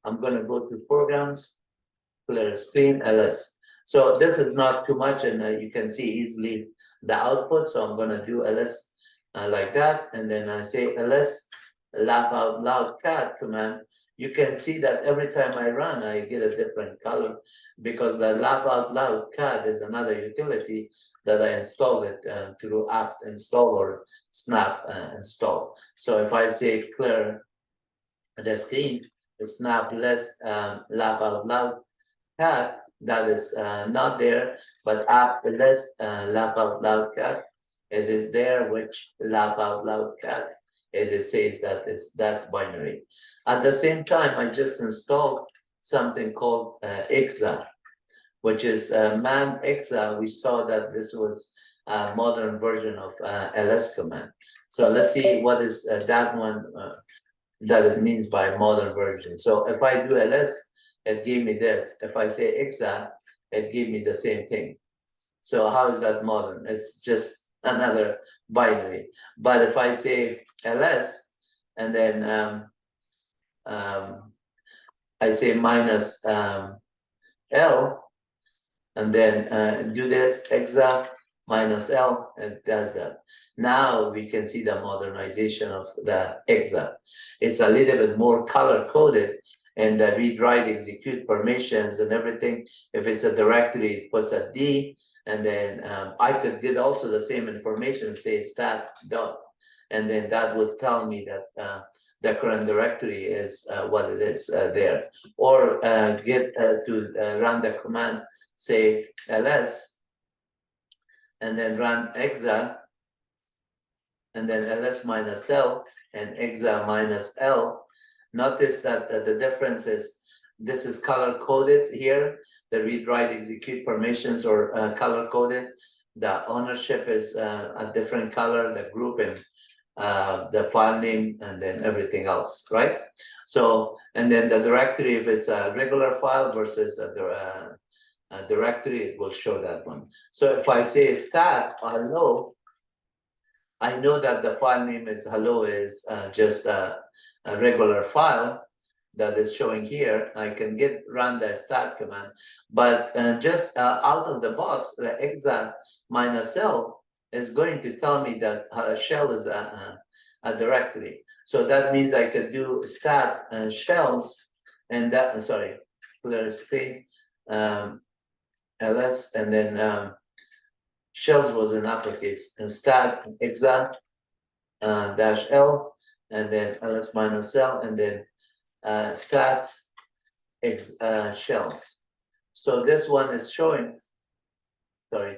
I'm going to go to programs, clear screen, ls. So this is not too much, and you can see easily the output. So I'm going to do ls like that, and then I say ls laugh out loud cat command. You can see that every time I run, I get a different color, because the laugh out loud cat is another utility that I installed it through apt install or snap install. So if I say clear the screen, snap list laugh out loud cat, that is not there, but apt list laugh out loud cat, it is there, which laugh out loud cat, it says that it's that binary. At the same time, I just installed something called IXA, which is man exa. We saw that this was a modern version of ls command. So let's see what is that one that it means by modern version. So if I do ls, it gave me this. If I say exa, it gave me the same thing. So how is that modern? It's just another binary. But if I say ls and then I say minus L, and then do this exa minus L, and it does that. Now we can see the modernization of the exa. It's a little bit more color coded, and the read write execute permissions and everything. If it's a directory, it puts a D, and then I could get also the same information, say stat dot, and then that would tell me that the current directory is what it is there. Or get to run the command, say ls, and then run exa, and then ls minus l and exa minus l. Notice that the difference is this is color coded here. The read write execute permissions or color coded. The ownership is a different color, the group and the file name, and then everything else, right? So, and then the directory, if it's a regular file versus a directory, it will show that one. So if I say stat hello, I know that the file name is hello is just a regular file that is showing here. I can run the stat command, but just out of the box, the exa minus L is going to tell me that shell is a directory. So that means I could do stat shells, and that, sorry, clear screen, ls, and then shells was in uppercase, and stat exa dash L, and then ls minus L, and then stats shells. So this one is showing, sorry,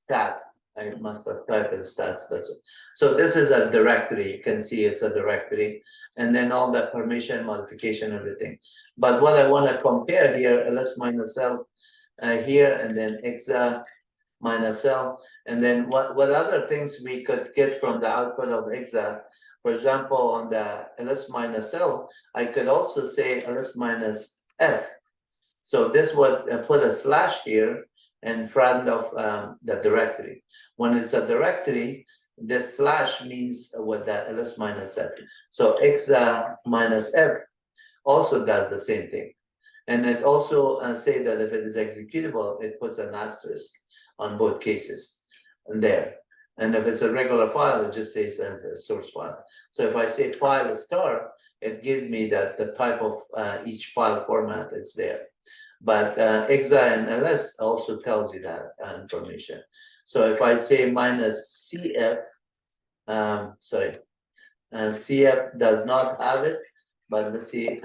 stat. I must have typed in stats. That's it. So this is a directory. You can see it's a directory, and then all the permission, modification, everything. But what I want to compare here, ls minus L here, and then exa minus L, and then what other things we could get from the output of exa. For example, on the ls minus L, I could also say ls minus F. So this would put a slash here in front of the directory. When it's a directory, this slash means with the ls minus F. So exa minus F also does the same thing. And it also say that if it is executable, it puts an asterisk on both cases and there. And if it's a regular file, it just says a source file. So if I say file star, it gives me that the type of each file format it's there. But exa and ls also tells you that information. So if I say minus cf, sorry, cf does not have it, but let's see,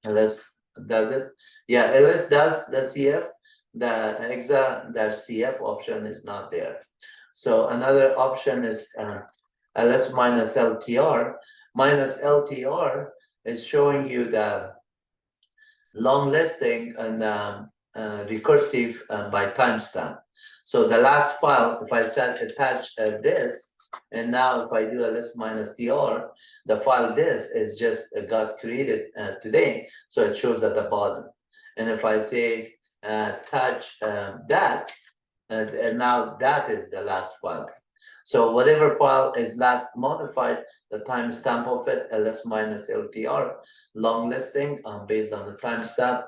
ls does it. Yeah, ls does the cf. The exa dash cf option is not there. So another option is ls minus ltr. Minus ltr is showing you the long listing and recursive by timestamp. So the last file, if I set attach this, and now if I do ls minus tr, the file this is just got created today, so it shows at the bottom. And if I say touch that, and now that is the last file. So whatever file is last modified, the timestamp of it, ls minus ltr, long listing based on the timestamp,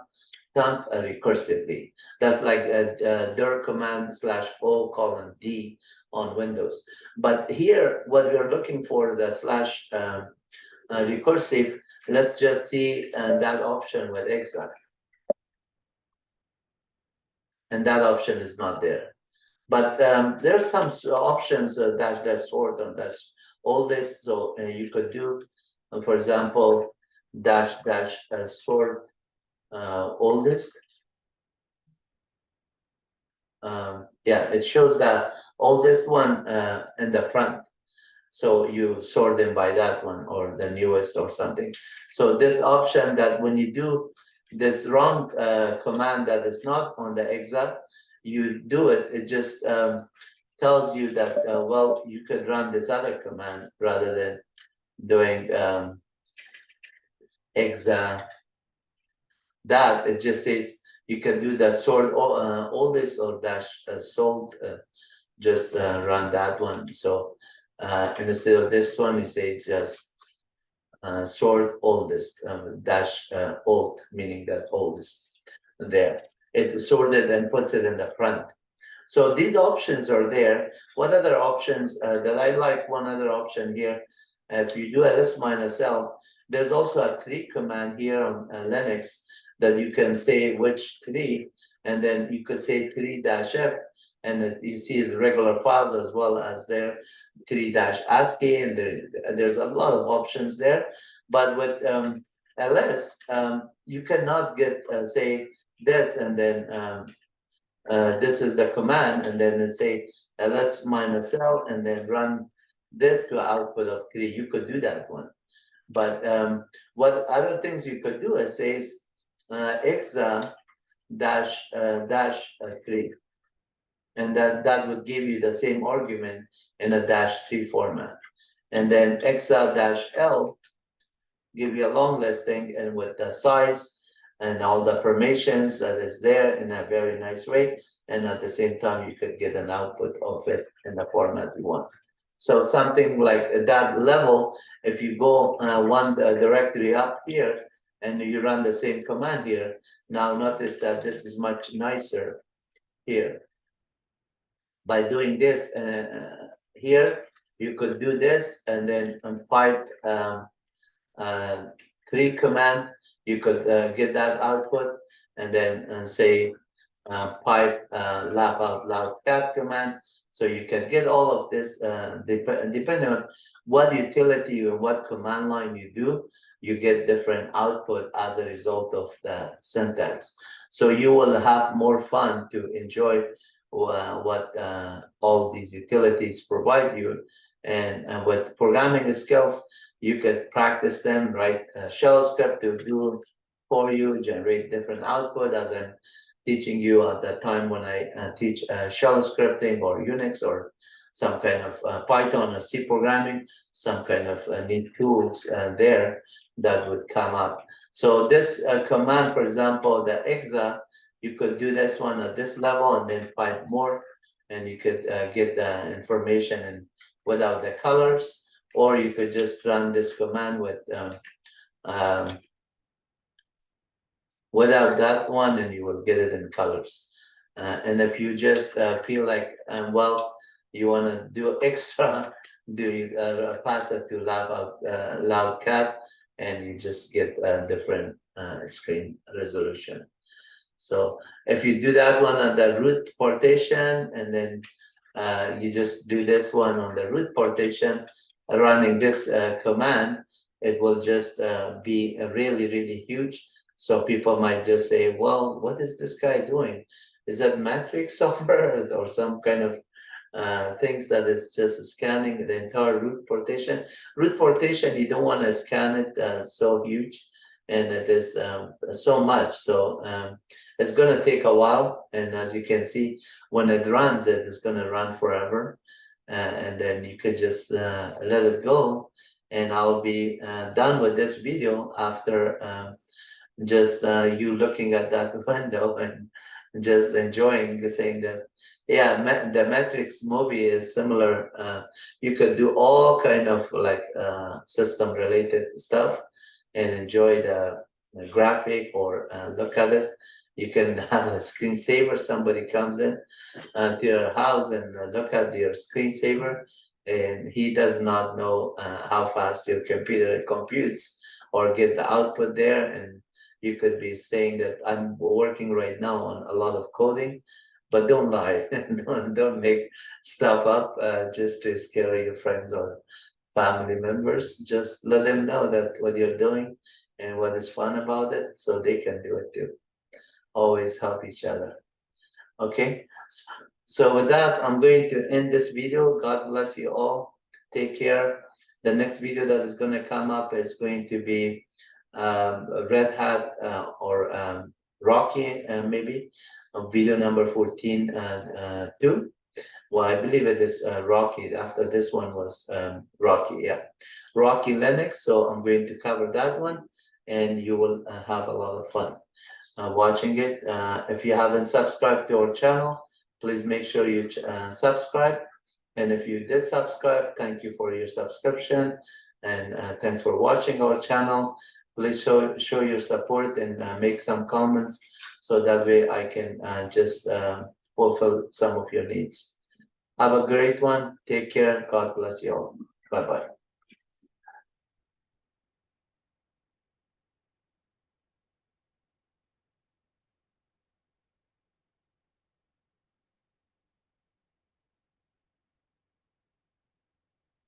recursively. That's like a dir command / o : d on Windows. But here, what we're looking for, the / recursive, let's just see that option with exa. And that option is not there. But there's some options, dash sort or dash all this. So you could do, for example, dash sort all this. Yeah, it shows that all this one in the front. So you sort them by that one or the newest or something. So this option that when you do this wrong command that is not on the exa, you do it, it just tells you that, well, you could run this other command rather than doing exa that. It just says you can do the sort all this or dash sold, just run that one. So instead of this one, you say just sort oldest, dash old, meaning that oldest there. It sorted and puts it in the front. So these options are there. What other options that I like? One other option here, if you do ls minus l, there's also a tree command here on Linux that you can say which tree, and then you could say tree dash f, and you see the regular files as well as there, tree dash ASCII, and there's a lot of options there. But with ls, you cannot get say this and then this is the command, and then say ls minus l, and then run this to output of 3. You could do that one. But what other things you could do is says exa dash 3, and that would give you the same argument in a dash 3 format. And then exa dash l give you a long listing and with the size and all the permissions that is there in a very nice way. And at the same time, you could get an output of it in the format you want. So something like that level, if you go one directory up here and you run the same command here, now notice that this is much nicer here. By doing this here, you could do this and then pipe 3 command, you could get that output, and then say pipe laugh out loud cat command. So you can get all of this depending on what utility and what command line you do, you get different output as a result of the syntax. So you will have more fun to enjoy what all these utilities provide you. And with programming skills, you could practice them, write a shell script to do for you, generate different output, as I'm teaching you at the time when I teach shell scripting or Unix or some kind of Python or C programming, some kind of neat tools there that would come up. So this command, for example, the exa, you could do this one at this level and then 5 more, and you could get the information and without the colors. Or you could just run this command with without that one, and you will get it in colors. And if you just feel like, well, you want to do extra, do you pass it to loud cat, and you just get a different screen resolution. So if you do that one on the root partition, and then you just do this one on the root partition, running this command, it will just be really, really huge. So people might just say, well, what is this guy doing? Is that matrix software or some kind of things that is just scanning the entire root partition? Root partition, you don't want to scan it so huge, and it is so much. So it's going to take a while. And as you can see, when it runs, it is going to run forever. And then you could just let it go, and I'll be done with this video after just you looking at that window and just enjoying, saying that, yeah, the Matrix movie is similar. You could do all kind of like system related stuff and enjoy the graphic or look at it. You can have a screensaver. Somebody comes in to your house and look at your screensaver, and he does not know how fast your computer computes or get the output there. And you could be saying that I'm working right now on a lot of coding, but don't lie. don't make stuff up just to scare your friends or family members. Just let them know that what you're doing and what is fun about it, so they can do it too. Always help each other. Okay, so with that, I'm going to end this video. God bless you all. Take care. The next video that is going to come up is going to be Red Hat or Rocky, maybe video number 14 and 2. Well, I believe it is Rocky. After this one was Rocky, yeah, Rocky Linux. So I'm going to cover that one, and you will have a lot of fun watching it. If you haven't subscribed to our channel, please make sure you subscribe. And if you did subscribe, thank you for your subscription, and thanks for watching our channel. Please show your support and make some comments, so that way I can just fulfill some of your needs. Have a great one. Take care. God bless you all. Bye bye.